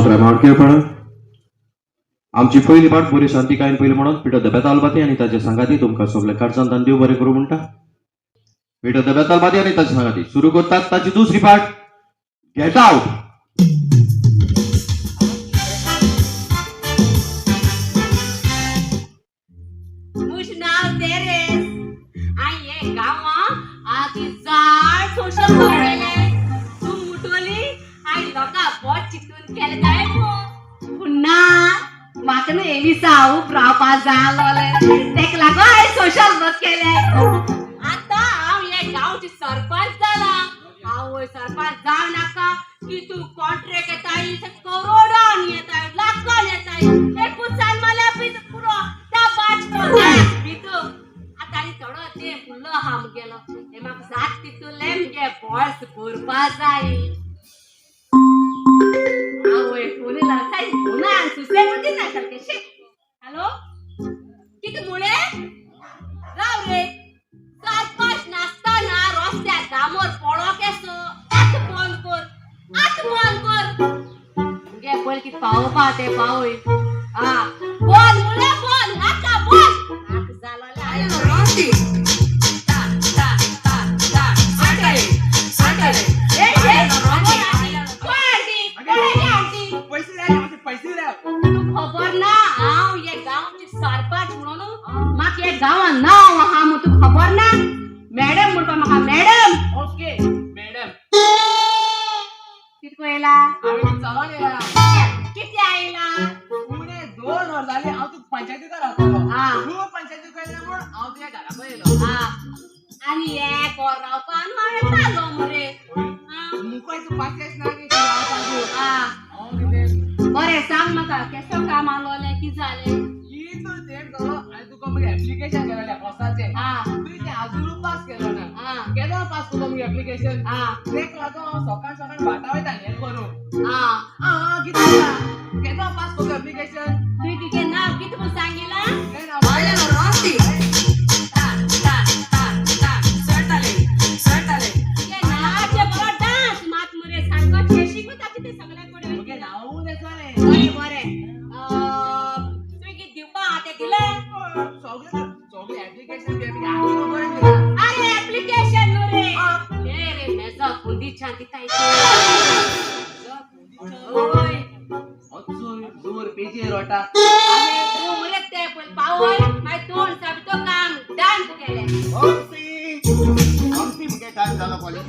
तुझो प्रेमाळ खेळपण आमची पहिली पाठ बरी शांतिकायेन पयली म्हणून पिठो दबेतालबाती आणि ताचे सांगाती तुमकां सगळे कडसान तान देव बरें करूं म्हणटा. पिठो दबेतालबाती आणि ताचे सांगाती सुरू करतात ताची दुसरी पाठ गेट आउट. सोशल वर्क केले आता हांव हे गांवची सरपंच जाला. हांव सरपंच जाव नाका की तू कॉन्ट्रॅक्ट येताय करोडान येताय लाखान येताय एक कुसाल मला पीस पुरो त्या पाच बितू आता आणि थोडो ते फुल्लो हाम गेलो हे म्हाका जात तितूले मगे बॉल्स भरपा जाय. आवय फोन लावताय फोना सुसे मध्ये ना सारखे. हॅलो किती मुळे राव रे सरपंच नाचताना रस्त्यार दामोर पळो केसो आत फोन कर गे बोल की पावपा ते पावय हा बोल मुळे बोल नाका बोल नाक झाला रस्ती ता ता ता ता सटले ए पैसे द्या तू खबर ना हांव ये गांवची सरपंच म्हणून म्हाका ये गांवान नांव आहा मग तू खबर ना. मॅडम म्हणपा म्हाका मॅडम. ओके मॅडम कितको येला आम्ही चलून येला किती आयला उणे 2 वर झाले. हांव तू पंचायतीत रावतलो हा तू पंचायतीत गेला म्हणून हांव तुझ्या घरा येयलो हा आणि हे कोर रावपा हांव येतालो मरे मुकायचं पाचेच ना की रावपा हा बरे सांग म्हाका केसो काम आलोले की जाले की तू तेट गलो आणि तुका मग ऍप्लिकेशन केलेले पोस्टाचे हां तू ते अजून पास केलो ना हां केलो पास केलो मग ऍप्लिकेशन हां तेक लागो सकाळ बाटा वयता हे करू हां हां किती केलो पास केलो ऍप्लिकेशन तू तिके नाव किती पण सांगिला हे नाव माझे नाव रास्ती ता ता ता ता सटले के नाचे बरो डान्स मात मरे सांगत हे शिकवता किती सगळे कोडे ओके नाव देतो रे बरे तुम्ही किती दिवपा आते दिले सगळे ऍप्लिकेशन अरे ऍप्लिकेशन नो रे मेजा खुंदी छाती ताईचे ओय अचून दूर पेजे रोटा अरे तू मुले ते पण पावय माय तोंड सब तो काम डान केले हमसी मुके टाइम झाला कॉलेज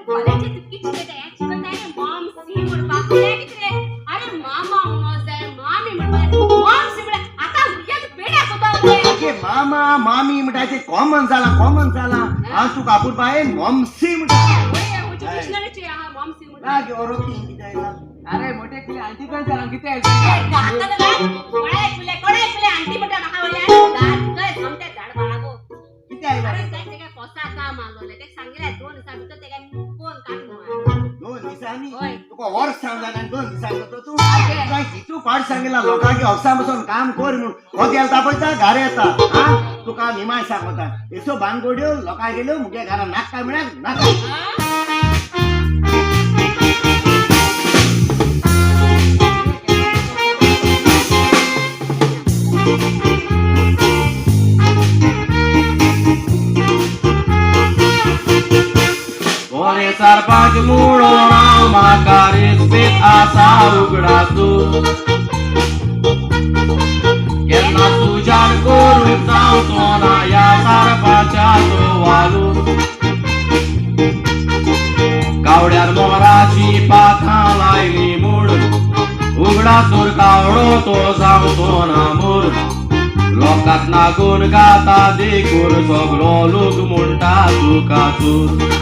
कॉलेज किती केले याची बताय मॉम सी मोर बापले किती अरे मामा मोजाय मामी म्हणतो मॉम सी म्हणे आता उद्याच पेड्या कोदावले ओके मामा मामी म्हटायचे कॉमन झाला आज तू कापूर पाय मॉमसी म्हटाय ओय होची डिक्शनरीची हा मॉम सी म्हणे लागे ओरोकी कितायला अरे मोठे कुले आंटी कोण सांग किती आहे गाता ना कोडे कुले आंटी म्हटा नकावले दात काय समते झाड बाळागो कितायला अरे काय ते काय पोसा काम आलोले ते सांगितले 2 दिवसा भितर ते काय कोण काढू 2 दिवसांनी होय तुका वर्ष सांगला आणि 2 दिवसांनी तू काय कितू पाठ सांगितला लोकांची अवसापासून काम कर म्हणून होतेल तापयता घारे येता हा तुका निमाय सांगता एसो बांगोड्यो लोका गेलो मुगे घरा नाक काय मिळा नाक बरे सरपंच म्हणून हांव म्हाका रिस्पेत आसा उगडा तूं केन्ना तुज्यान करूंक जावचो ना ह्या सरपंचाचो वालू कावड्यार मोराची पाखां लायली म्हूण उगडा चोर कावडो तो जावचो ना मूर लोकांक नागून गाता देखून सगळो लोक म्हणटा तुका चूर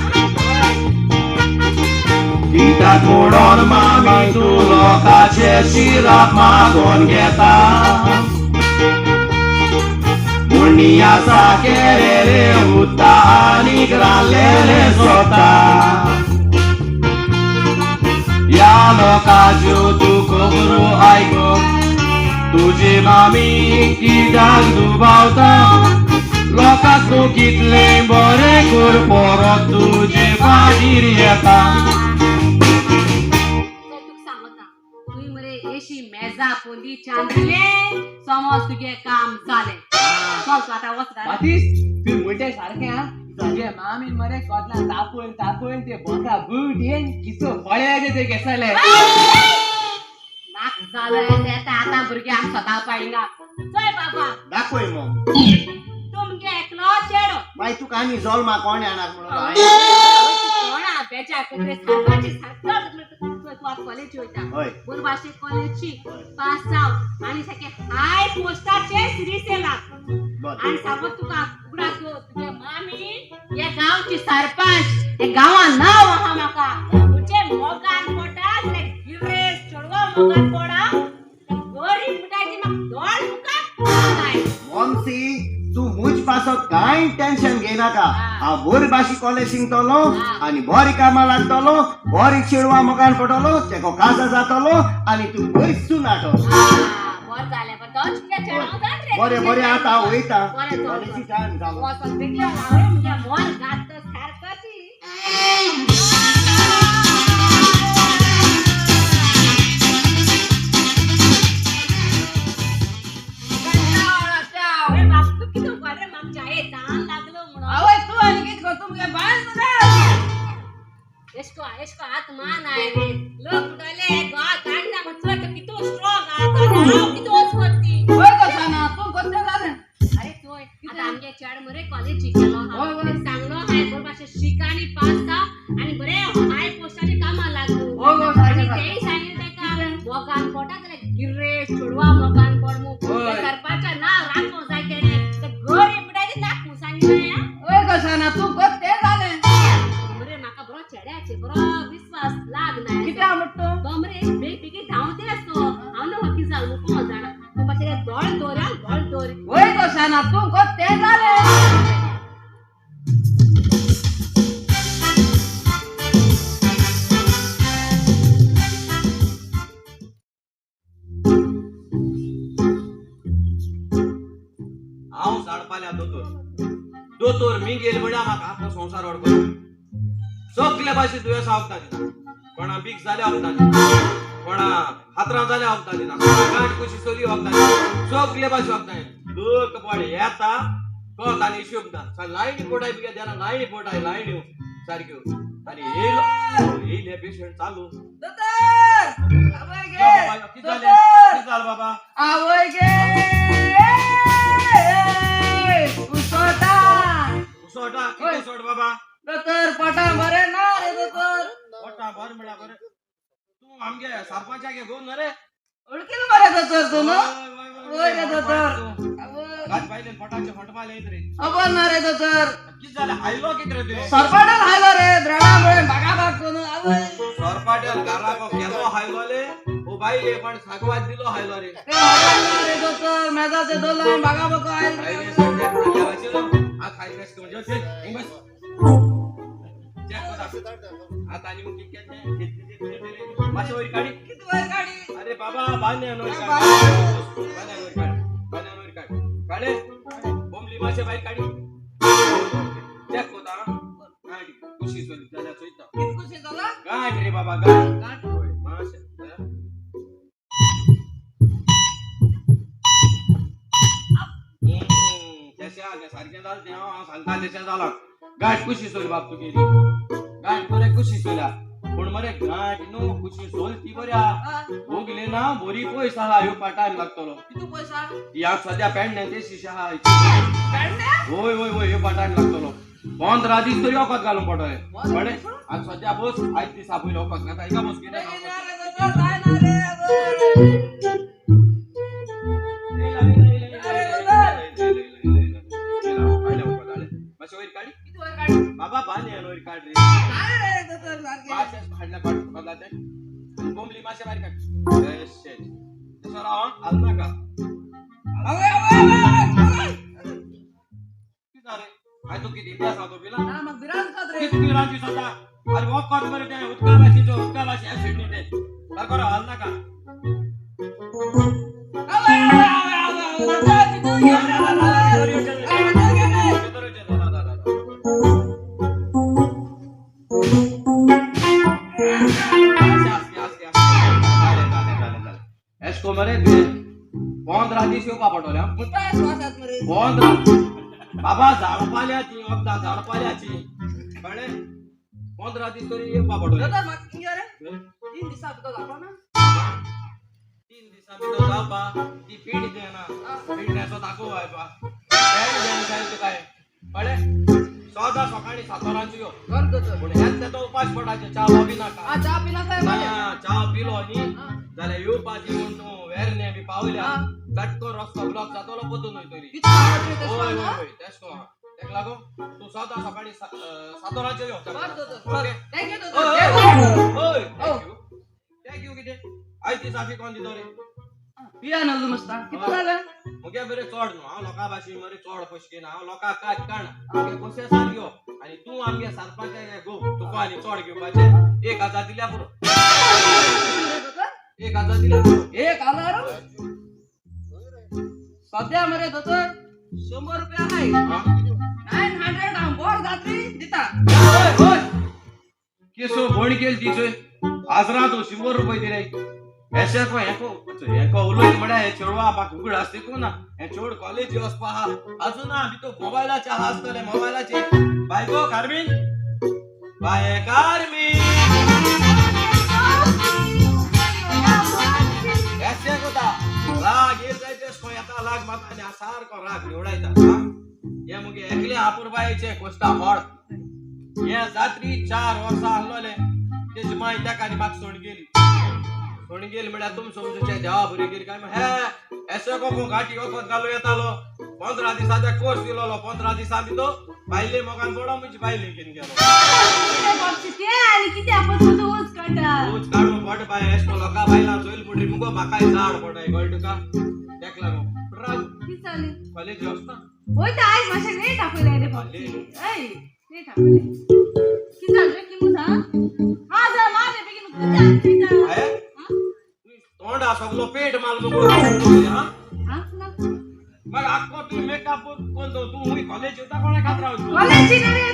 कित्याक म्हणून मामी तूं लोकांचे शिराप मागोन घेता मुणी आसा केलेले उरता आनीक रांदलेले सोता या लोकांच्यो तूं खबरो आयकून तुजी मामी कित्याक दुबावता लोकांक तूं कितलें बरें कर परत तुजे फाटीर येता मेजा पोंदी चांदले समज तुगे काम जाले चल तू आता वचरा मातीस तू म्हणते सारखे हा तुझे मामी मरे कोदला तापोन ते बोका बूट येन किसो फळे ते केसले नाक झालं ते आता भुरगे आम स्वतः पाळीना चल बाबा दाखवय मग तुमगे एकलो चेडो माई तू कानी जॉल मा कोण येणार म्हणून कोणा बेचा कुत्रे सारखाची सारखं तू आज कॉलेज होता होय पूर्वाशी कॉलेजची पास जाव आणि सके हाय पोस्टाचे श्रीसेला बर आणि सांगत तुका उगडा तुझे मामी या गावची सरपंच हे गावा नाव हा माका तुझे मोगान पोटात ले गिरेस चढवा मोगान पोडा गोरी मुटाची मग दोड मुका काय मॉमसी तू मुझ पासो कांय टेन्शन घेनाका हा बोरी भाशी कॉलेज शिंगतलो आणि बोरी कामा लागतलो बोरी चिडवा मोगान पडतलो तेको काजा जातलो आणि तू बरीच नाटो वर झाले पण दोन चिक्या चढवा जात रे बरे बरे आता वयता बरे चल, कॉलेजची चल. टाइम झालो वसंत देखील लावले म्हणजे मोर गात सारखाची अरे बाप तू किती उपारे मागच्या आहे ताण लागलो म्हणून आवय तू आणि कित को तुमगे बाळ एसको हात मान आहे रे लोक उडाले गा काढला म्हटलं तर किती स्ट्रॉंग आहे किती ओसवती होय कसाना तू कोणते झाले अरे तोय आता आमगे चाड मरे कॉलेज शिकलो हा चांगलो हाय बोलपाशे शिकाणी पास जा आणि बरे हाय पोस्टाचे कामा लागलो आणि तेही सांगितले का मोगान पोटात रे गिरे छोडवा मोगान पडमु सरपंचा नाव राखो जायते रे ते गोरी बुडायचे नाक सांगितले होय कसाना तू कोणते झाले बरे माका बरो चेड्याचे बरो विश्वास लागना किती म्हणतो बमरे बेपिके धावते असतो आउनो हकी जाऊ नको जाणा तू पाछे दोळ दोरे होय कसाना तू कोणते झाले हांव झाडपाल्या दोतोर मी गेल बड्या म्हाका आपलो संसार ओडको सगळे भाशे दुयेंसां आवता दिता कोणा बीक जाल्या आवता दिता कोणा हातरां जाल्या आवता दिता गांठ कशी चली आवता दिता सगळे भाशे आवता लोक पडे येता कळत आनी हिशोब ना लायनी पोटाय बी देना लायनी पोटाय लायनी सारक्यो आनी येयले पेशंट चालू दोतर आवय गे किती झालं बाबा आवय गे उसोटा उसोटा किती सोड बाबा दोतर पटा बरे ना रे दोतर मोठा भर मिळा बरे तू आमगे सरपंचागे घेऊन ना रे ओळखील बरे दोतर तू ना होय रे दोतर गात पाहिले फटाचे फटमाले येत रे अबन ना रे दोतर किती झाले हायलो किती रे तुझे सरपटल हायलो रे द्रडा बळे भागा भाग कोण आवय सरपाटेल घरा को केलो हायलोले ओ बाईले पण सागवात दिलो हायलो रे रे दोतर मेजाचे दोलन भागा भाग आयल बाईले सध्या खाली वाचिलो आ खाली कस म्हणजे चल हिंग बस चेक कर आता आणि मग किती माशेवरी काढी किती वर गाडी अरे बाबा बांधे नोरी काढी बांधे नोरी काढी काढे बोंबली मासे बाहेर काढी चेक होता गाडी खुशी सोली त्याला सोयता किती खुशी झाला गाठ रे बाबा गाठ गाठ होय मासे त्याच्या सारखे झालं तेव्हा सांगता त्याच्या झाला गाठ खुशी सोली बाप तू गेली गाठ बरे खुशी सोल्या पण मरे गाठ नो खुशी सोलती बऱ्या भोगले ना बोरी पैसा हा ह्यो पाटायला लागतलो किती पैसा या सध्या पॅन्ट नाही ते शिशा हा काढण्या होय होय होय ह्यो पाटायला लागतलो 15 दिस तरी ओकात घालून पडोय बडे आज सध्या बोस आज ती साबूल ओकात ना एका बोस केला बाबा बाने नोर काढ रे मासे भाडला काढ बघा ते बोंबली मासे बाहेर काढ शेट तसं राव आल ना का किती रे काय तो किती इतिहास होतो बिला किती बिरांची स्वतः अरे वॉक कॉट मध्ये ते उत्कालाची ऍसिड नी ते तर करा आल ना का येवपा पडटल्या मुताय श्वासात मरे 15 बाबा झाडपाल्याची वखदां झाडपाल्याची कळ्ळें 15 दीस तरी येवपा पडटल्या दादा म्हाका किंगे रे 3 दिसा भितर जावपा ना 3 दिसा भितर जावपा ती पीड देना पीडण्याचो दाखोव आयपा काय कळ्ळें सदा सकाळी 7 वरांची यो कर दोतोर पूण ह्याच तेचो उपास पडायचे च्या बी नाका आ चा पिला काय मागे च्या पिलो न्ही जाल्यार येवपाची म्हूण तूं वेरणे बी पावल्या चटको रस्तो ब्लॉक जातलो पतून वयतली किती आवडते होय तेच होय तेच तो तेक लागून तू सदा सकाळी 7 वरांचेर यो कर दोतोर ओके थँक यू दोतोर ओय थँक यू कितें आयज ती साफी कोण दितो रे पिया नजू मस्ता किती झालं मुगे बरे चोड न्हू हांव लोकां भाशेन मरे चोड पयशे घेना हांव लोकां काट काण आमगे कशें सारक्यो आनी तूं आमगे सारपाचें गो तुका आनी चोड घेवपाचें 1000 दिल्या पुरो 1000 दिल्या पुरो 1000 सध्या मरे दोतोर 100 रुपया हाय 900 हांव बोर जात्री दिता केसो भोण केल तिचोय आज रात 100 रुपये दिले ऐसे को हेको उलोयत म्हळ्यार हे चेडवा म्हाका उगड आसते को ना हे चेड कॉलेज वचपा हा अजून आमी तो मोबायलाचे आसतले मोबायलाचे बायको कार्मीन बाय कार्मीन ऐसे कोता राग येत जायतेस को येता लाग म्हाका आनी सारको राग निवडायता हे मुगे एकले आपुरबायेचे कोस्ता मोड हे जात्री 4 वर्सां आहलोले तेजी माय ताका आनी म्हाका सोड गेली म्हळ्यार तुम समजूचे देवा बरी गेली काय हे ऐसे को घाटी वखत घालू येतालो 15 दिसाचा कोर्स दिलोलो 15 दिसा भितर बायले मोगान बडो म्हणजे बायले घेऊन गेलो रोज काढून पड बाय एसको लोका बायला चोईल पुढे मुगो म्हाकाय झाड पडाय कळ्ळ तुका तेक लागून कॉलेज वचना तोंडा सगलो पेट माल मग आखो तू मेकअप कोण तू हुई कॉलेज येता कोणा खात्रा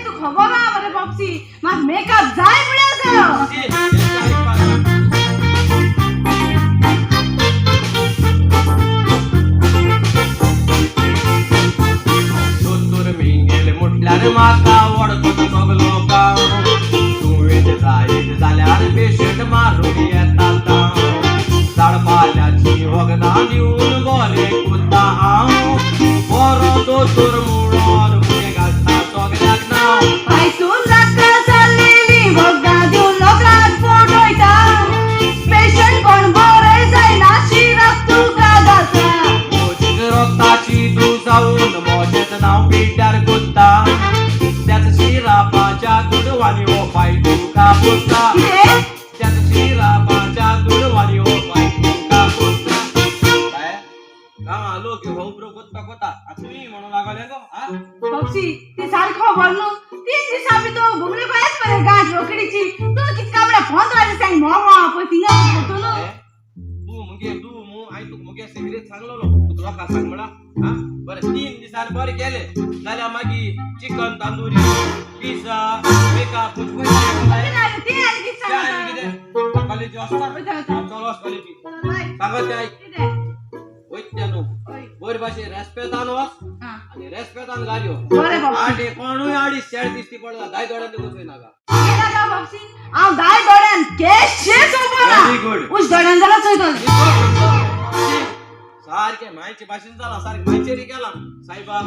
तू खबर ना बरे पक्षी मग मेकअप जाय म्हटल्यार म्हाका वडको सगलो गांव तूं वेज जायत जाल्यार पेशंट मारून येता झाडपाल्याची वखदां दिवन बरे कोत्ता हांव बरो दोतोर म्हणून मुगे घालता सगल्याक नांव पायसून राखा चाललेली वखदां दिवन लोकांक फोटोयता पेशंट कोण बरे जायना शिराक तुका घालता मोजीक रक्ताची दूं जावन मोजेच नांव पिड्ड्यार कोत्ता त्याच शिरापाच्या दुडवानी हो पाय तुका पोसता त्याच शिरापाच्या दुडवानी हो पाय तुका पोसता काय गांवा लोक हो ब्रो कोत्ता कोता तुम्ही म्हणू लागले गो हा पक्षी ते सारखं बोललो 3 दिवसा भितर घुमले पायच बरे गाठ रोकडीची तू किती काबडा 15 दिसांक मोमा पण तिंगा फोटो नो तू मु आई तू मुगे सिगरेट सांगलो तुका लोका सांग म्हणा हा बरे 3 दिसान बरे गेले जाल्यार मागी चिकन तांदूरी पिझ्झा मेकअप कुछ ते आली दिसा कॉलेज वाजता चलो कॉलेज सांगत आहे वैत्य नो बर भाषे रेस्पेतान वस आणि रेस्पेतान गाडयो बरे बाबा आडे कोणूय आडी शेळ दिसती पडला दाय दोड्यान गोसय नागा केला बाबसी आ गाय दोड्यान केस शेस ओपना व्हेरी गुड उस दोड्यान जरा चोयतो सारखे मायची भाषण झाला सारखे मायचेरी केला साहेबा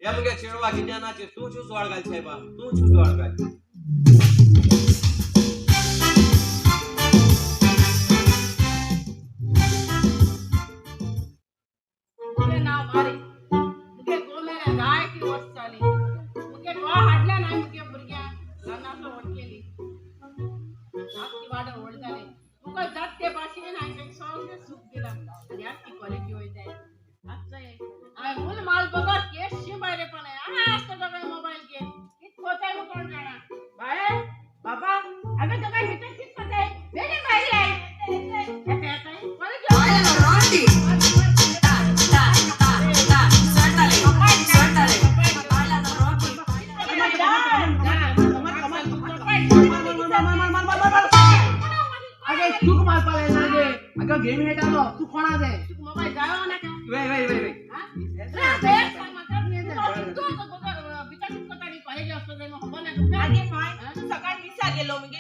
या मुगे चेडवा कित्यानाचे तू चूस वाळगाल साहेबा तू चूस वाळगाल मुगे नाव मारे मुगे गोमेरे गाय की वस चाली मुगे डोळा हाडला नाही मुगे भुरग्या नानासो वट केली आपली वाडा वड झाले मुगे जात ते भाषेन हांचे सगळे सुख दिला आणि आपली कॉलेज वयताय आजचा आय मूल माल बघा केस शिंबायले पण आहे आज तो सगळे मोबाईल गेम कित होताय वो कोण जाणा बाय बाबा अगं तो काय हित कित होताय वेगे बाहेर आहे येते कॉलेज रोटी गेम खेळटालो तू कोणा दे मोबाईल जावं ना का? वे हा? रे, ते सांग म्हाका. बिचारीत कोतारी कॉलेज असतो जाय मग खबर नाही तुका? आगे माय सकाळी मिसा गेलो म्हणजे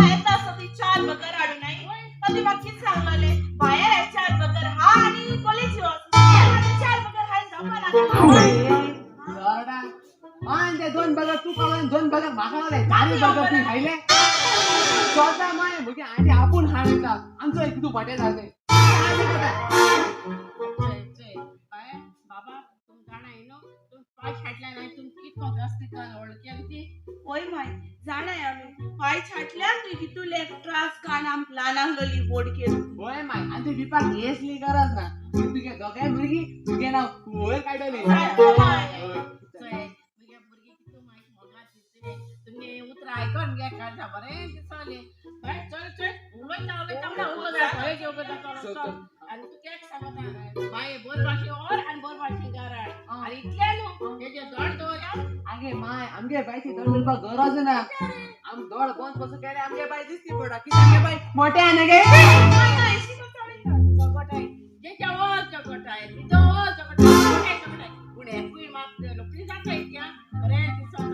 येता असती चार बकर हाडू नाही कधी बाकी सांगले बाहेर आहे चार बकर हा आणि कॉलेज चार बकर हाय जाऊ ते दोन बगर तू खाला दोन बगर म्हाका लावले चारही बगर तू खायले स्वतः माय म्हणजे आधी आपण हाणता आमचं एक तू बटे जाते बाबा तुम जाणा येनो तुम पाय छाटला नाही तुम कितको जास्ती का ओळखी होती होय माय जाणाय आम्ही पाय छाटल्या तू कितू लेफ्ट्रास कान आम लानांगली बोर्ड केलं होय माय आणि ते विपाक घेसली गरज ना तुगे दोघे भुरगी तुगे नाव होय काढले तुम्ही उतरा ऐकून घ्या काढा बरे दिसाले चल चल उलट लावले चांगला उलट आहे जेवढं चल आणि तू काय सांगता बाय बोर भाषे और आणि बोर भाषे गाराड आणि इतले नो हे जे दड दोऱ्या आगे माय आमगे बायची दड मिळपा गरज ना आम दड कोण कसं केले आमगे बाय दिसती पडा की आमगे बाय मोठे आहे गे चकट आहे जे जेव्हा चकट आहे तिथं चकट आहे पुढे पुढे माप लोकली जात आहे त्या बरे दिसत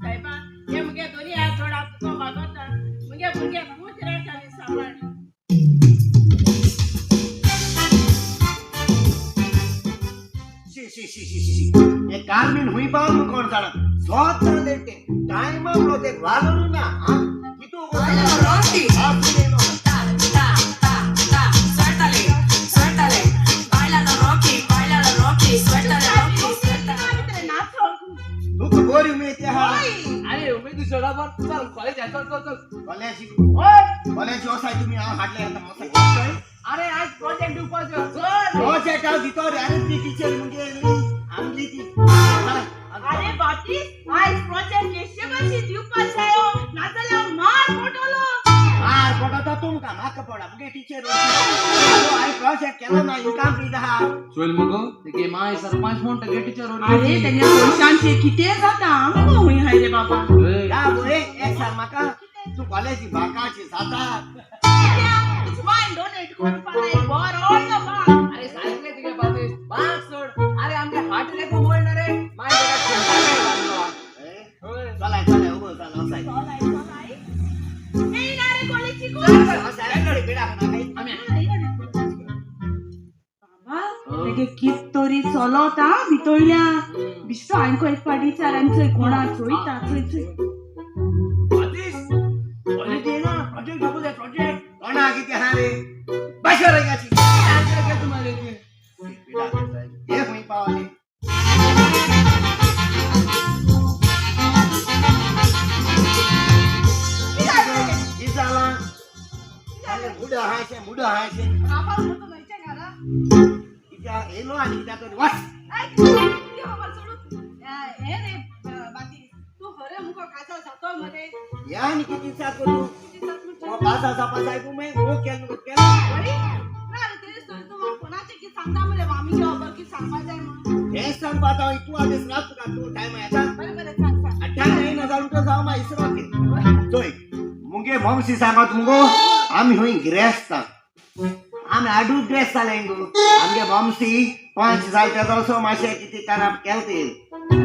साहेबा हे मगे दोन्ही हात थोडा तुका मागवता मगे बुगे खूप राहतानी सामान ये कार्मिन हुई पाव नु कोण जाणा स्वतः देते टाइम आपलो ते वागणू ना हा कितो रोटी आपले नो तू गोरी मिळते हा अरे उमेद सोडा बर चल कॉलेज जायचं चल कॉलेज ओय कॉलेज ओसाय तुम्ही हाडले आता मोसाय अरे आज प्रोजेक्ट दिवपाचो प्रोजेक्ट आव दितो रे अरे ती टीचर म्हणजे आमली ती अरे बाती आज प्रोजेक्ट केशे बशी दिवपास आयो नाचल्या मार मोटलो मार पडता तुमका माक पडा म्हणजे टीचर आई प्रोजेक्ट केला ना इनकम्प्लीट हा सोयल मगो ते माय सरपंच म्हणता गे टीचर अरे त्यांच्या पैशांचे किती जाता आम्ही होई हाय रे बाबा या बोले एक साल माका तू कॉलेज बाकाची जाता तुझ माइंड डोनेट कोण पाले बर ओळ ना बा अरे सांगितले तुगे बाबे बाग सोड अरे आमगे हार्ट ले को बोलणार रे माय जगा होय चला चला उभं चला ओसाय ए ना रे कॉलेजची को ओसाय कडे बिडा ना काही बाबा तेगे कित तरी चलता भितोयल्या बिश्तो आंको एक पाडी चारांचो कोणा चोयता चोय प्रोजेक्ट ना प्रोजेक्ट बघू दे प्रोजेक्ट कोणा किती हा रे बशा रे गाची काय तुम्हाला ते बिडा करताय हे होई पावले इजाला अरे मुडा हायचे बाबा तो नाहीच्या घरा इजा एलो आणि इजा तो वास हे रे बाकी तू हरे मुको काचा जातो मध्ये यानी किती सा करू किती सात वो कासा सा पासाय को मैं वो केलं अरे ना तेरे सोय तू कोणाचे की सांगता मले मामी जे ऑफर की सांगा जाय मग हे सांग पाता तू आदेश रात का तू टाइम आहे बरं सांग सांग 98,000 रुपये जाऊ मा इसरोते जोय मुंगे ममसी सांगत मुगो आम्ही होई ग्रेस्ता आम्ही आडू ग्रेस चालेंगो आमगे ममसी 5 सालच्या दोसो माशे किती खराब केलते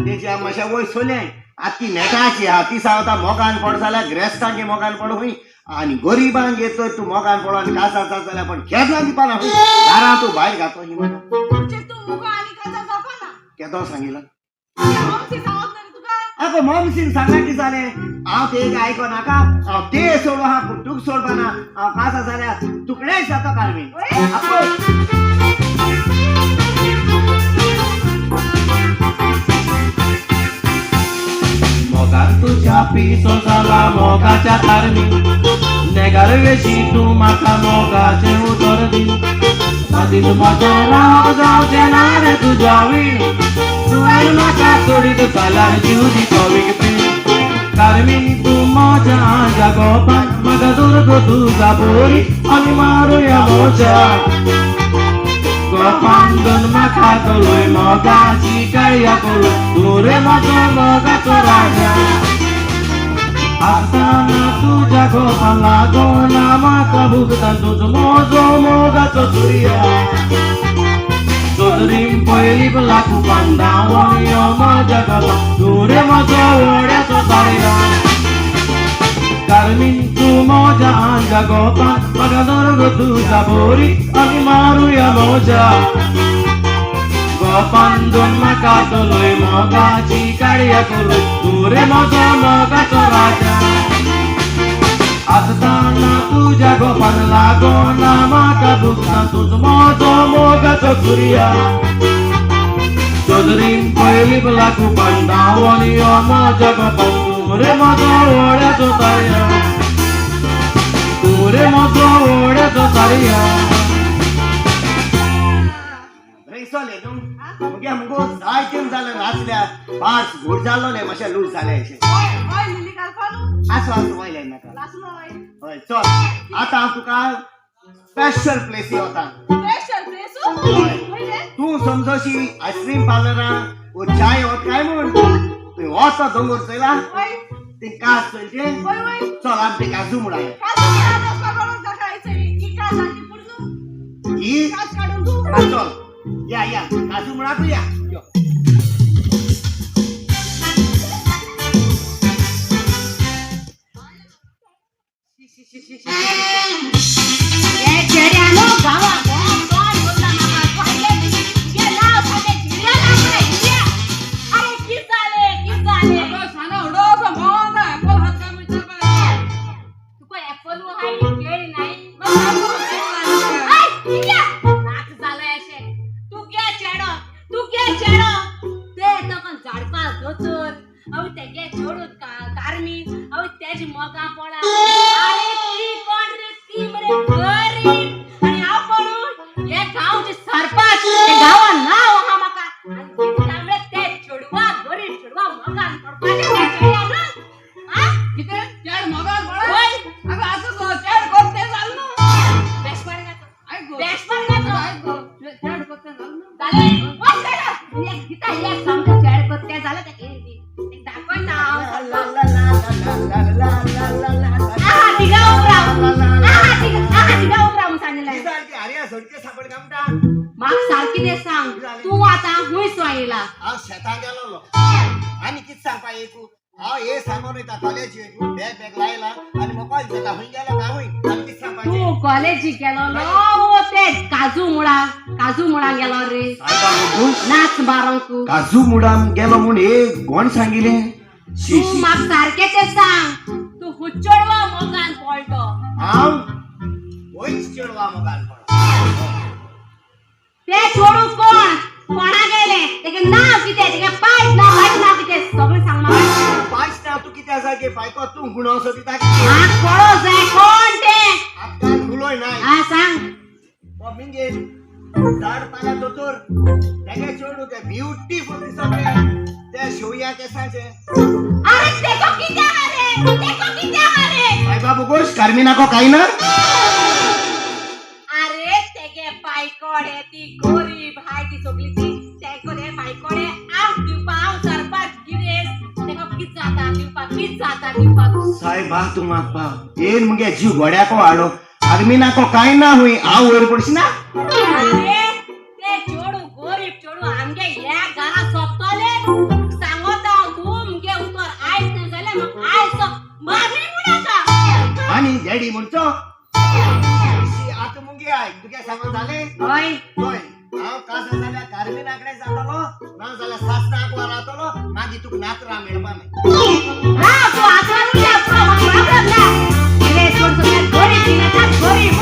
तेची माशा वय सोले आती नेटाची हाती सावता मोगान पड झाला ग्रेस्तांगे मोगान पड होई आणि गरीबांक येतोय तू मोगान पड आणि कासा जातला पण खेदला दिपाना होई दारा तू बाहेर गातो ही म्हणा म्हणजे तू मुको आणि काचा जापा ना केदो सांगितलं मग सांगत नाही तुका आता मॉमसीन सांगा की जाले हांव ते एक आयको नाका हांव ते सोडो हा पुटूक सोडपाना हांव कासा जाल्या तुकडे जाता कारवी मोगार तुझ्या पिसो जाला मोगाच्या तारणी नेगार वेशी तू माका मोगाचे उतर दी मधील माझा राव जावचे ना रे तुझ्या वीण तुवेल माका सोडीत चालार जीव दितो विकपी कारमी तू माझ्या जागोपान मग दुर्ग तुझा बोरी आणि मारूया मोजा गोपान दोन माका कलोय मोगाची काय करू तुरे माझो मोगाचो राजा असताना तुझ्या गोपाला गोना माका भुगता तुझ मोजो मोगाचो सूर्या चौधरीम पयली लागू बांदावणी मजा करता तू रे म्हजो वड्याचो ताळया कारमीन तू मोजा आंगा गोपान म्हाका दोरगो तुझा बोरी आमी मारुया मोजा गोपान दोन म्हाका चलोय मोगाची काडया करू तू रे म्हजो मोगाचो राजा आसताना तुझ्या गोपान लागोना म्हाका दुखना तुजो म्हजो मोगाचो कुरिया चौधरीम पयली लागू बांदावणी मजा गोपान तू रे म्हजो वड्याचो ताळया तू रे म्हजो वड्याचो ताळया रेसोले न्हू मुगे मुगो जायतेम जालें नाचल्या पार्स घोड जाल्लोले मातशें लूज जालें अशें ओय लिली कालपालू आसो आसो वयले नाका लासलो ओय हय चल आतां हांव तुका स्पेशल प्लेसी वता स्पेशल प्लेस तूं समजोशी आयस्क्रीम पार्लरां वो चाय वत काय म्हूण थंय वता दोंगर चयला ओय ते कास चलचे ओय ओय चल आमी ते काजू म्हणा काजू काढून काढून दाखवायचं की काय झाली पुढचं ही काज काढून तू हा, चल या या काजू म्हणा तू या यो. ये चेड्यानो गावा कोण बोलला मामा पाहिले ये नाव साथे झिल्या लागले झिल्या अरे की झाले अगं साना उडो संभोग ऍपल हात का मित्र तुका ऍपल व हाय केळी नाही ऐ झिल्या नाच झालंय असे तू घे चेडो ते तकन झाडपा दोतर अव तेगे छोडूत कारमी अव तेजी मोगा पळा अरे ती कोण रे ती मरे गरीब आणि हाव कोण हे गावचे सरपंच ते गावान नाव हा माका आणि त्यामुळे ते छोडवा गरीब छोडवा मोगान पडपाचे चेड्या ना आ किती चेड मगार बळ होय अगं असं गो चेड कोणते चाललो बेसपड गातो ऐक गो बेसपड गातो ऐक गो चेड कोणते चाललो झाले वाच काय एक गीता एक समजा चेड कोत्या झालं ते एक दाखव ना ला ला ला ला ला ला ला ला ला ला. आहा तिगा उभरावून सांगितलंय ती सारखी आर्या सोडके सापड कामटा माग सारखी ते सांग तू आता हुंय सोयला हांव शेतां गेलोलो आनी कितें सांगपा येतू हांव हे सांगून वयता कॉलेज बॅग लायला आनी मोको दिसता हूंय गेलो गांवूय आनी कितें सांगपाचें तू कॉलेजीक गेलो लो ते काजू मुळा गेलो रे नाच बारोंक काजू मुडाम गेलो म्हूण एक कोण सांगिले शी तू माग सारखे ते सांग तू हुच्चडवा मोगान पळटो हांव वयच चेडवा मोगान ते छोडू कोणा गेले तेगे नाव कितें तेगे पायच नाव कितें सगळें सांग म्हाका पांच नांव तूं कितें आसा गे पायको तूं गुणो असो दिता हात पळो जाय कोण ते आतां उलोय नाय हा सांग हो मिंगे झाड पाल्या दोतोर तेगे चेडू ते ब्युटीफुल दिसता ते शिवया केसाचे अरे तेको कितें हारे बाय बाबू गोश कार्मिनाको काय ना अरे तेगे बायकोडे ती गरीब हाय ती सगळी ती तेकोडे बायकोडे आव सरपाच गिरेस तेको कित जाता दिवपाक सायबा तूं म्हाका येन मुगे जीव गोड्याको हाडो कार्मिनाको काय ना हुई हांव वयर पडशी ना अरे ते चोडू गरीब चोडू आमगे या घरा सोपतले सांगोत तू मुगे उतर आयस ना जाल्यार म्हाका आयस मागणी मुडाता आणि झेडी म्हणचो आता मुगे आय तुगे सांगून जाले होय होय हांव कासा जाल्यार कार्मिनाकडे जातलो ना जाल्यार सासनाक वा रावतलो मागीर तुका नातरां मेळपा ना हा तू आसमान या प्रॉब्लेम ना रे सोड सगळ्या गरीब दिनाचा गरीब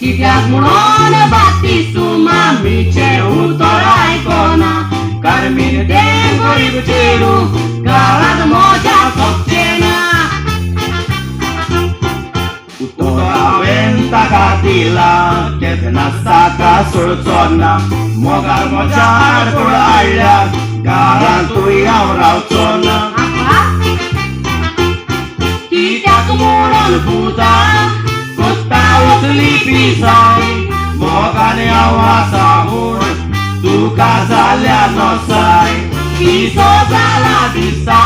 कित्याक म्हणून बाती सुमामीचे उतर आयकोना कारमीन ते गरीब चेडू गावात मोजा सोपचे ना उतर हांवें ताका दिला केन्ना नासताका सोडचो ना मोगार मोजा आडकोळ हाडल्या घरांतूय हांव रावचो ना कित्याक म्हणून पुता कोत्ता वचली पिसाय मोगाने हांव आसा म्हूण तुका जाल्या नसाय किसो जाला दिसता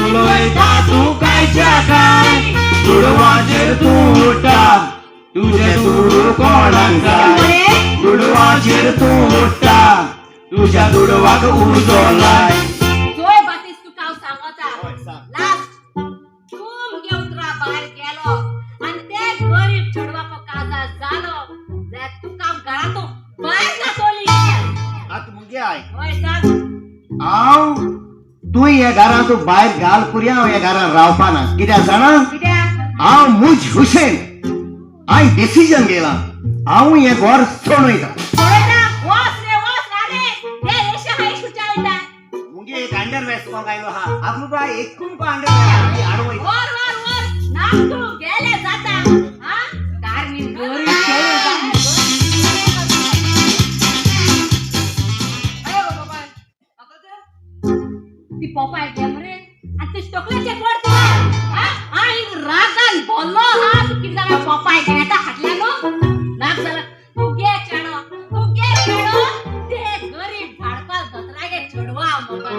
उलयता तूं कांयच्या काय चुडवाचेर तूं उठा तुझे दुडू कोणाक जाय दुडवाचेर तू उठता तुझ्या दुडवाक उजो लाय जोय बातीस तुका हांव सांगता हय, सांग. लास्ट तू मगे उतरा भायर गेलो आनी ते गरीब चेडवाको काजार जालो जाल्यार तुका हांव घरातून भायर घातोली आतां मुगे आयक हय सांग हांव तूं ह्या घरांत भायर घाल पुर्या हांव ह्या घरान रावपा ना कित्याक जाणा कित्याक हांव मुज हुसेन हांवें डिसिजन घेतला हांव हें घर सोडून पळयता वस रे वस राडे ते एशे हाय शुचा वयता मुगे एक अंडरवेस्ट कोंगायलो हा आपलो बाय एकूण को अंडरवेस्ट हाडून वर वर वर नाम तू गेले जाता हा कारणी गरीब चेडवा अरे बाबा आता ते ती पपाय गेमरे आणि ते स्टोकलेचे पडते हा आणि रागान बोललो हा तू किती जरा पपाय घेता हाटल्या नो नाक झाला तू गे चेडो ते गरीब झाडपाल धतरागे चेडवा मगन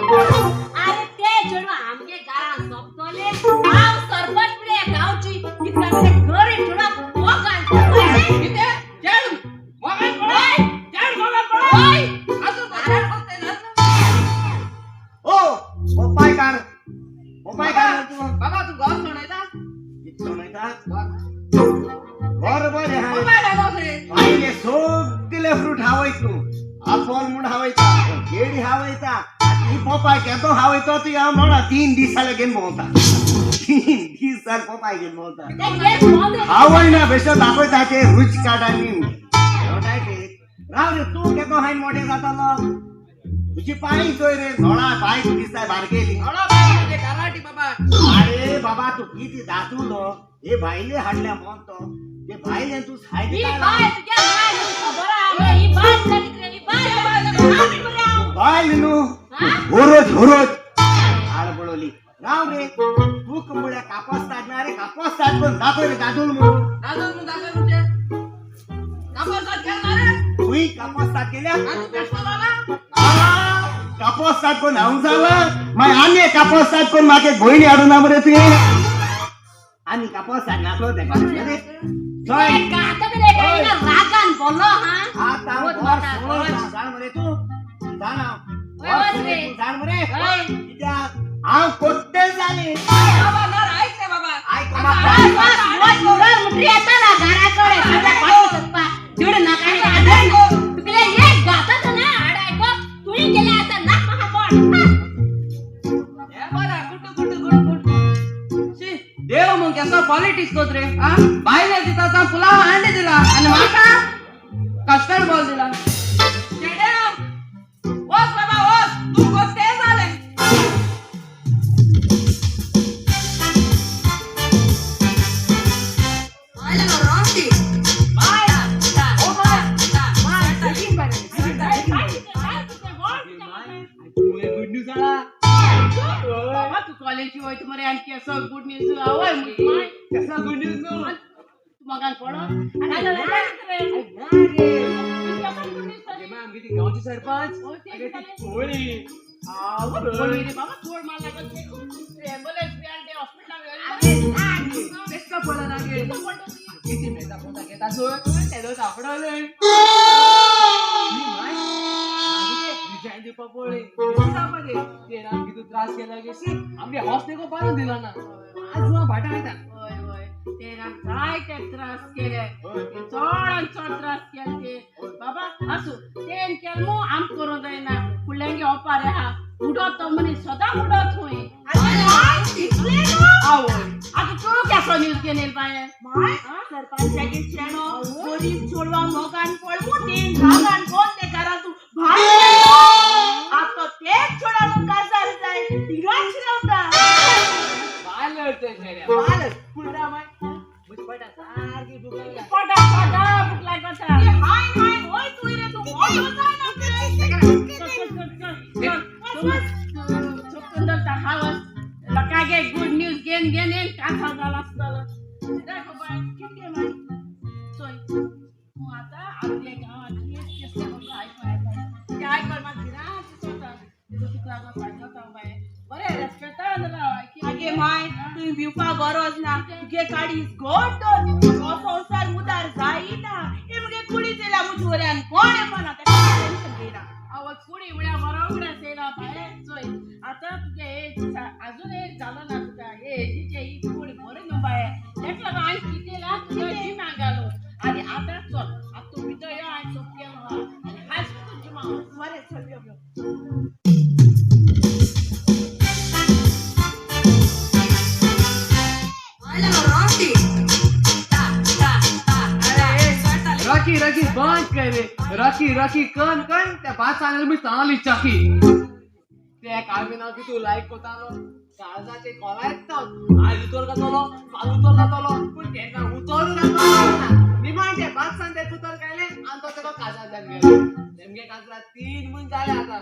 अरे ते चेडवा आमगे घरान सोपतोले हांव सरपंच पुढे गावची किती जरा गरीब चेडवा मोगान किती चल मोबाईल पळय चल मोबाईल पळय असं बाजार होते ना ओ पप्पाय कार तू बाबा तू घर सोडायचा बरोबर आहे मोबाईल आला रे पहिले सगळे फ्रूट हावायचो आपोल म्हूण हावायचा केळी हावायचा ही पपाय घेतो हावायचो तू या म्हणा 3 दिसाला घेऊन भोवता 3 दिसार पपाय घेऊन भोवता ते गेट बंद हावय ना बेश्ट दाखवता ते रुच काढानी राव रे तू घेतो हाय मोठे जातालो तुझी पाय चोय रे नोळा पाय दिसताय बारकेली थोडा बाई म्हणजे कराटी बाबा अरे बाबा तू किती दातुलो हे भाईले हाडल्या म्हणतो ते भाईले तू ही सायड बाय तुझ्या बाय खबर आहे ही बाय सांगितली ही बाय भाई नु हा? झोरोज आड पडवली राव रे तू कमुड्या कापस काढणारे कापस काढ पण दाखव रे दादूल म्हणून दादा म्हणजे कापसात घेणार रे तुही कापस काढ केल्या आणि बेस्ट झाला कापस काढ कोण हाऊन झाला माय आणि कापस काढ कोण मागे गोईनी आडून ना बरे तुये आणि कापस काढ नाखलो ते जय एक आता ते लेकरांना रागान बोललो हा आता बहुत वर मोठा, सोड बहुत. जाण मरे तू जाण व्यवस्थित रे. जाण मरे होय. कित्याक हांव कोट्टे झाले बाबा ना ऐक रे बाबा आय बस कोमा बस मोर मुठी येता ना घराकडे सगळ्या पाठी सत्पा तेवढे नाकाने आदर तुकले एक गातात ना आडाय गो तुही गेले आता नाक महा पड हे बरा गुट शी देव मग कसं पॉलिटिक्स कोत रे हा बाईने तिथाचा पुलाव अंडे दिला आणि माका कस्टर्ड बॉल दिला स्टेडियम ओस बाबा ओस तू कोणते झाले आले ना रांटी बाय ओ गुड न्यूज आला बाबा तू कॉलेजची होय तुम्हाला आणखी असं गुड न्यूज आवय माय कसं गुड न्यूज नो मगान पडो मॅम किती गावची सरपंच अरे ती थोडी बोलवी रे बाबा थोड मला लागत एम्बुलन्स बी आणते हॉस्पिटल बेस्ट बोला लागे किती मेहता पोता घेता सो तेलो सापडवले विजय दीपा पोळे मध्ये ते ना किती त्रास केला गेसी आम्ही हॉस्टेल पाडून दिला ना आज जो भाटा येता होय होय ते ना काय ते त्रास केले ते चोड त्रास केले बाबा असू तेन केल मो आम करून जायना फुलेंगे ओपारे हा उडत तो मनी सदा उडत होई आवय आता तू कसो न्यूज केनेल पाय माय सरपंचाचे चेडो गरीब चोडवा मोगान पडवू तेन रागान कोण ते करा तू भाई आता तेच छोडा मग काजार जाय तिराच रावता बाल लढते मेऱ्या बाल पुढरा माय मुझपटा सारखी दुकान पटा पटा भूक लागता हाय हाय होय तू रे तू होय होता चुकंदर हावस लकागे गुड न्यूज गेन गेन टाका झाला असतं देखो बाय किती माय सोय तू आता आपल्या गावात कसं होतं ऐकायचं काय कर माझी ना स्वतः तू किती आगा पाठवता बाय बरे रेस्पेक्ट आहे ना आगे माय तुवें भिवपा गरज ना तुगे काडीस घोट तर हो संवसार उदार जायना हे मुगे कुडी जेला मुजोऱ्यान कोण येपाना तेका टेन्शन घेयना आवत फुडी उड्या बरो उड्या सेला बाय चोय आता तुगे एज अजून एक झालं ना तुका एजीचे ही फुडी बरे न्हू बाय तेका लागून हांवें कितेला तुका जी मागालो आनी आता चल आता तू भितर यो हांवें सोप केलो आनी हायस तुजी माव बरें चल यो यो रॉकी रॉकी बंद कर रे रॉकी रॉकी कन कन त्या बात सांगायला मी चांगली चाकी ते कामी ना की तू लाईक कोतालो काळजाचे कोला येतो आज उतर गातलो काल उतर गातलो पण तेका उतर गातलो निमान ते बात सांगते उतर कायले आणि तो तेका काजा जान गेलो नेमके काजरा 3 महिने झाले आता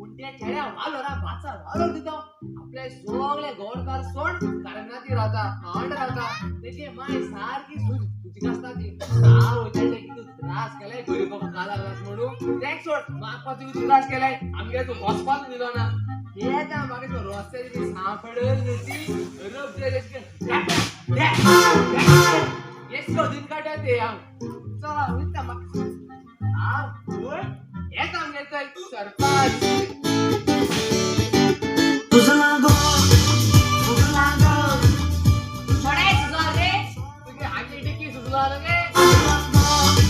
उंट्या छड्या वालोरा भाचा वालो दितो आपले सोगले गोडकार सोड कारणाती राहता आंड राहता तेचे माय सारखी तुझी कसताची नाव होते की तू त्रास केलाय घरी बघ काला ग्लास म्हणून टॅक सोड मागपाची तू त्रास केलाय आमगे तू हॉस्पिटल दिलो ना हे त्या मागे तो रस्त्याची सापडल नुती रब दे येस को दिन काटा ते चला उठता मग आ बोल हे काम घेतोय सरपंच सोडायचं जोर रे तुझी हाती टिकी सुचला गे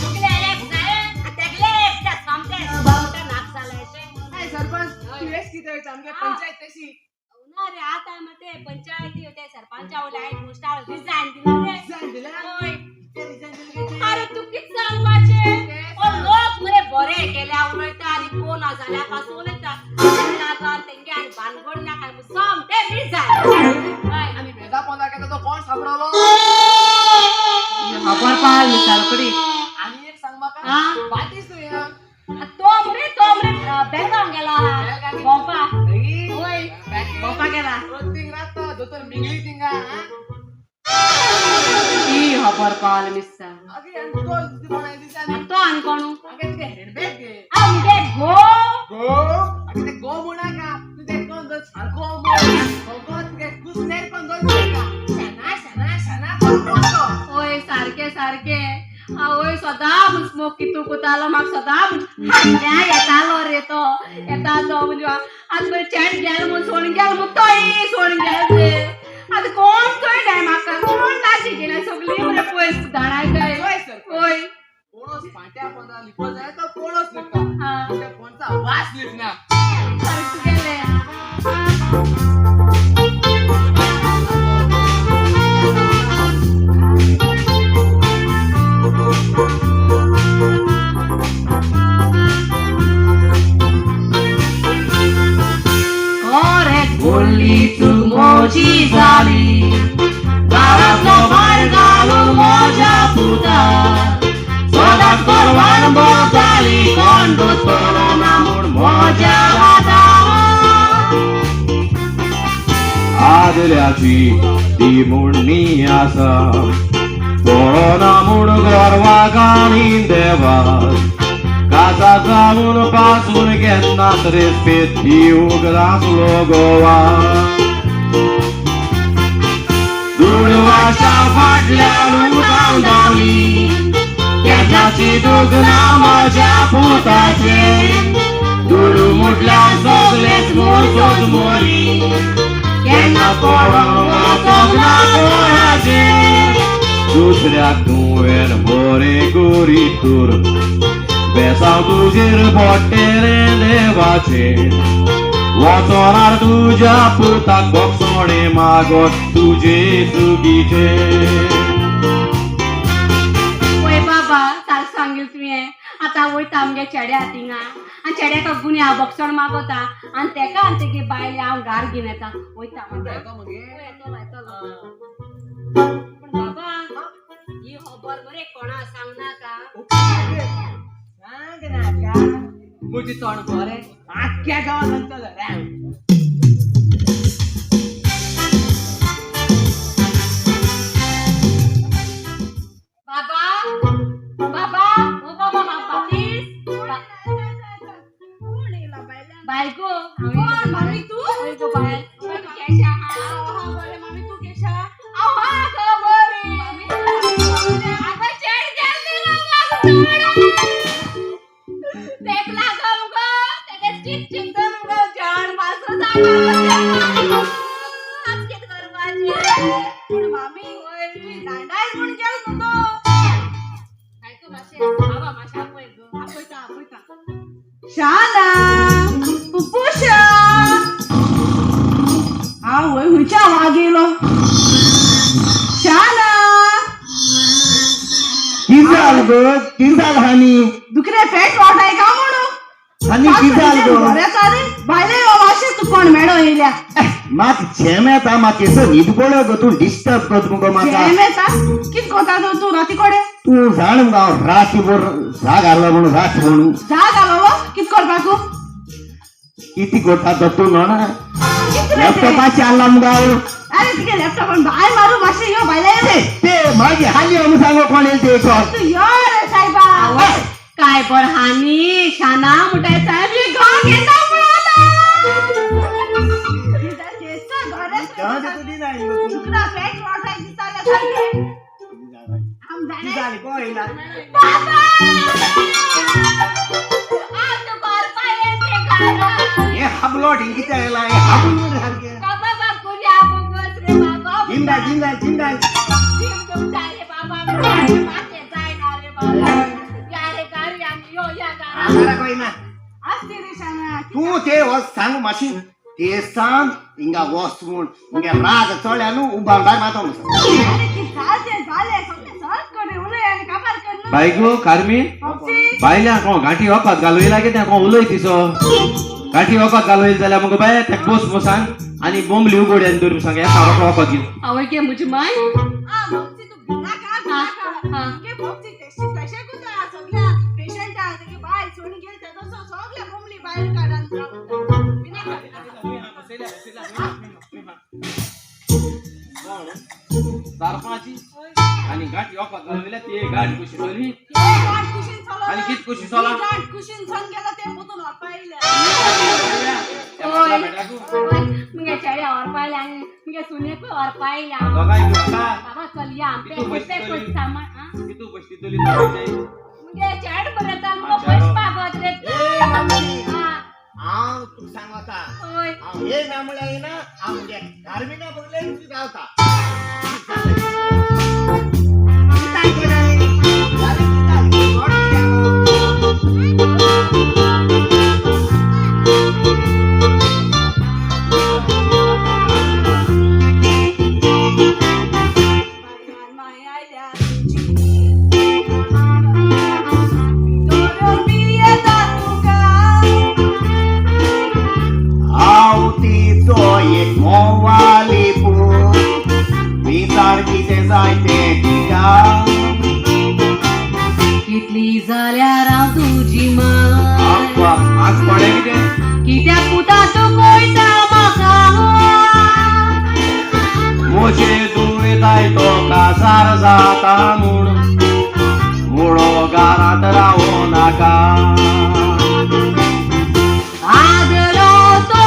चुकले एक जाय अटकले एकटा सामते मोठा नाक चालायचे काय सरपंच तू हेच किती वेळ आमगे पंचायत तशी ना रे आता मते पंचायती होते सरपंचा उलाय पोस्टावर डिझाईन दिला रे डिझाईन दिला? होय ते डिझाईन दिली की अरे तू किती सांगपाचे ओ लोक मरे बरे केल्या उलयता आणि कोण झाल्यापासून उलयता लागार तेंगे आणि बानगड ना काय सम ते डिझाईन आणि भेदा पोंदा केला तो कोण सापडवलो खबर पाल मी सरकडी आणि एक सांग माका हा? बातीस तू या तो मरे बेगाव गेला गोपा होय गोपा गेला रोटिंग रात दोतर मिंगली तिंगा ई खबर पाल मिस्सा अगे आणि तो जिती बनाय दिसाने तो आणि कोणू अगे तुझे हेडबॅग घे आमगे गो गो अगे ते गो म्हणा का तुझे कोण दो सारखो गो तुझे कुसनेर पण दो का शना शना शना कोण होय सारखे सारखे होय सदां स्मोक कितू कुतालो म्हाका सदां हांड्या येतालो रे तो येतालो म्हणजे आज बरें चॅट गेलो म्हूण सोडून गेलो म्हूण तोय सोडून गेलो ते आतां कोण थंय नाही म्हाका कोण नाची गेल्या सगळी मरे पयस धाडाय काय होय सर होय कोणच फाट्या पंधरा लिपत जाय तर कोणच लिपता हा त्या कोणचा वास लिपना सारखे गेले बोलली तू मोजी झाली गावातलो भायर घालून मोजा पुता सोदात परवान बोताली कोण दोतोलो ना म्हूण मोजा घाता आदल्याची ती म्हणणी आसा पळोना म्हूण गोरवा गाणी देवा कासा जाऊन पासून केन्नाच रेस्पेत दिवंक लागलो गोवा दुडवाच्या फाटल्यान उठाव धावली केन्नाची दुगना म्हज्या पुताचे दुडू म्हटल्यार सगळेच मोजोच मोरी केन्ना पळोवंक वचोंक ना कोणाचेर दुसऱ्याक तुवें बरें करीत तर बेसांव तुजेर पोट्टेले देवाचे वचोनार तुज्या पुताक बोगसोणे मागोत तुजे चुकीचे ओय बाबा सारकें सांगिल तुवें आतां वयता आमगे चेड्या थिंगा आनी चेड्याक गुन्या बक्षण मागोता आनी तेका आनी तेगे बायले हांव घार घेवन येता वयता येतो मगे येतलो येतलो पण बाबा ही खबर बरें कोणा सांगनाका सांग नाका मुजी तोंड बरें आख्ख्या गांवांत चलतलें बाबा बाबा ओ बाबा बाबा प्लीज बायको मम्मी तू बाय आज कित करपाचे पण मामी तुम्ही दांडाय म्हूण गेलो तो काय को माशे बाबा माशे आपय गो आपयता शाना पुपुशा हांव हुंच्या वागेलो शाना किजाल गो किजाल हानी दुसरे पेट वाटाय का म्हणू हानी किजाल गो भायले माशे तू कोण मेळो येयल्या मात झेम येता मात केसो न्हीद पडो गो तू डिस्टर्ब करत मुगो म्हाका येता कित कोता तू राती कोडे तू जाण मुगो हांव रातभर जाग हाडलो म्हणून रात म्हणून जाग आलो कित करपाकू किती करता तो तू न्हय कित रे ते? लॅपटॉपाची हाडला मुगो हांव अरे तुगे लॅपटॉप भाय मारू माशे यो भायले ते मागे हाली म्हणून सांगो कोण येईल ते कर तू यो रे साहेबा काय पर हानी शाना मुटाय साहेब गाव घेता जाऊ दे तुझी नाही गो तू. किजाल गो येयला आज कर पाये ते हे हाबलो ढिंगीच्या यायला हे हाबून वर सारखे बाबा बाकुली आपण बस रे बाबा जिंदा जिंदा जिंदा तुम जाय बाबा माते जाय ना रे बाबा यारे गाडी आम्ही यो या गाडा आगारा कोई ना तू ते वस सांग माशी ते सांग हिंगा वस म्हूण हिंगा राग चळ्यानु उबा बाय मातो बायको कार्मी बायल्या कोण गाठी वखत घालूय लागे त्या कोण उलय तिसो गाठी वखत घालूय जाल्यार मग बाय त्या बोस बोसांग आणि बोंबली उगोड्यान धरून सांग एका वखत घे आवय के मुझी माय सरपणाची आणि गाठी वखत घालूयला ते गाडी कशी चली आणि कित कशी चला मुगे चढ़े और पाइला मुगे सुने को और पाइला दोगाई गुस्सा बाबा चलिया हम पे कुछ कुछ सामान हां कितू बसती तोली जाई मुगे चढ़ बरता मुको पुष्पा गोत्रे हां हांव तू सांगता ओय हांव हे नामळे येना हांव म्हणजे धार्मिका बगले तू गावता एक मोवाली पूर विसारकी ते जायते टिका कितली जाल्यार हांव तुजी माय आप्पा आज पडे कितें कित्याक पुता तो कोयता म्हाका मोचे दुळेताय तो काजार जाता म्हूण मुळो गारात रावो नाका आदलो तो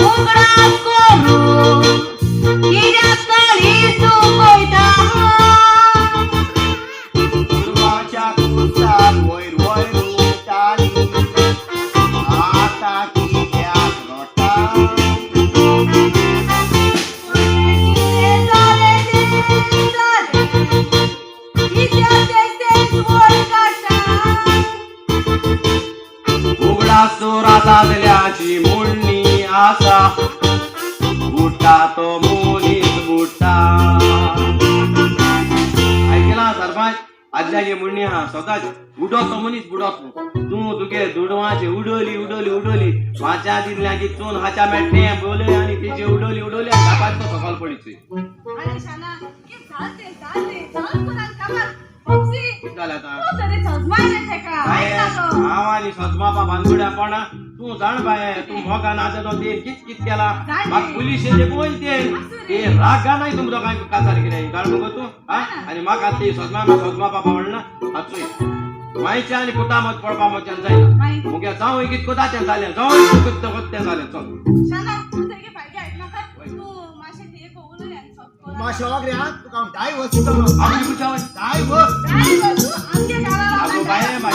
उगडा करू कित्याक तळी तूं कोयता पूर्वाच्या कुसार वयर वयर उठताली आता कित्याक रोटा उगडास तो राजातल्याची मुळणी आसा बुट्टा तो मुनीस बुट्टा ऐकला सरपंच आदल्या गे मुळणी हा स्वतःच उडो तो मनीस बुडोत तू तुगे दुडवाचे उडोली उडोली उडोली वाच्या दिल्या की चोन हाच्या मेट्टे बोले आणि तेजे उडोली उडोली आणि बापाच तो सकाळ पडिचे झालं आता आवानी सजमापा भानगुड्या पण तू जाण बाय तू मोगा नाचतो ते कित कित केला मग पोलीस येते बोलते ते रागा नाही तुमचं काय काचार किती कारण बघ तू हा आणि मग आता ते सजमा बाबा म्हणणं अच्छोय माईच्या आणि पुता मत पडपा मत जायला मग जाऊ कित कोता त्या झाल्या जाऊ कित कोत्या झाल्या चल माशे वगैरे हा तू काम डाय वस्तू आम्ही पुछावं डाय वस्तू अगो बाय बाय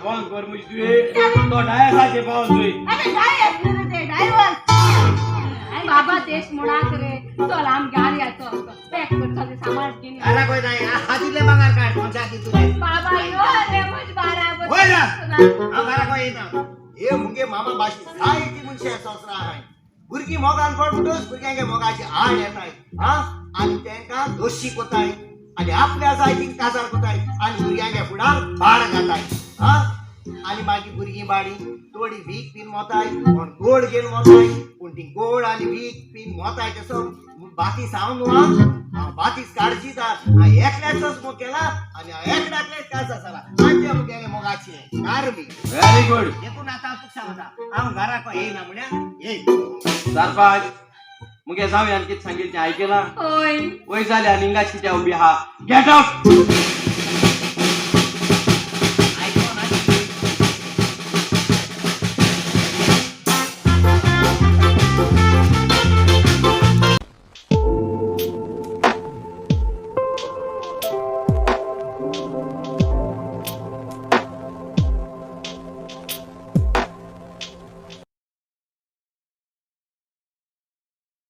फोन कर मुझे तो डायसाचे पाऊस होई तेच म्हणा करे चल आमच्या आर्याचो पॅक करतो ते सामान घेऊन ये. घरा कोई नाही हातीले बंगार काढ पंचायती तुले बाबा यो रे मुझ बारा होय ना हा घरा कोई येना हे मुगे मामा बाशी काय ती मुनशे ससरा आहे भुरगी मोगान पडतोस भुरग्यांगे मोगाची आड येताय हा आणि त्यांका दोषी कोताय आणि आपल्या जायतीक काजार कोताय आणि भुरग्यांगे फुडार भाड घाताय हा आणि माझी भुरगी बाडी थोडी भीक पिन मोताय पण गोड घेऊन मोताय पण ती गोड आणि भीक पिन मोताय तसं बाती सांगू हा बातीच काळजी दा एकल्याच मग केला आणि एकल्याच काचा झाला आमच्या मुग्याने मोगाची कारबी व्हेरी गुड एकूण आता तू सांगता आम घरा को ये ना म्हण्या ये सरपंच मुगे जाऊया आणि किती सांगितले ऐकेला होय वय झाल्या निंगाची त्या उभी हा गेट आउट